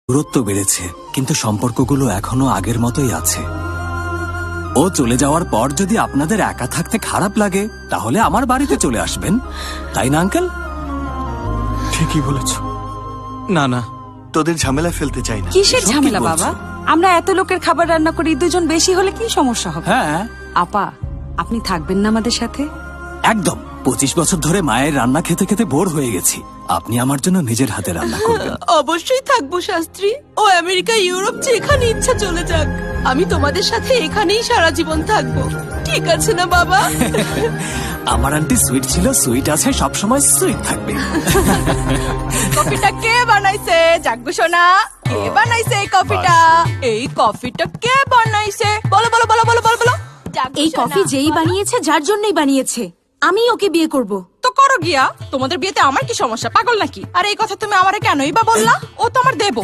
দূরত্ব বেড়েছে, কিন্তু সম্পর্কগুলো এখনো আগের মতোই আছে। ও চলে যাওয়ার পর যদি আপনাদের একা থাকতে খারাপ লাগে, তাহলে আমার বাড়িতে চলে আসবেন, তাই না আঙ্কেল? ঠিকই বলেছ। না না, তোদের ঝামেলায় ফেলতে চাই না। কিসের এসব কি ঝামেলা বলছো? বাবা? আমরা এত লোকের খাবার রান্না করি, দুজন বেশি হলে কি সমস্যা হবে? হ্যাঁ, আপা, আপনি থাকবেন না আমাদের সাথে? একদম। 25 বছর ধরে মায়ের রান্না খেতে খেতে বোর হয়ে গেছি। আপনি আমার জন্য নিজের হাতে রান্না করবেন। অবশ্যই থাকবো শাস্ত্রী। ও আমেরিকা, ইউরোপ যেখানে ইচ্ছা চলে যাক, আমি তোমাদের সাথে এখানেই সারা জীবন থাকবো। ঠিক আছে না বাবা? আমার আন্টি সুইট ছিল, সুইট আছে, সবসময় সুইট থাকবে। কফিটা কে বানাইছে? জাগ্গু সোনা, কে বানাইছে এই কফিটা? এই কফিটা কে বানাইছে? বলো বলো বলো বলো বলো বলো। জাগ্গু এই সোনা, কফি যেই বানিয়েছে, যার জন্যই বানিয়েছে। আমি ওকে বিয়ে করব। তো করো গিয়া। তোমাদের বিয়েতে আমার কি সমস্যা? পাগল নাকি? আর এই কথা তুমি আমারে কেনই বা বললা? ও তো আমার দেবো।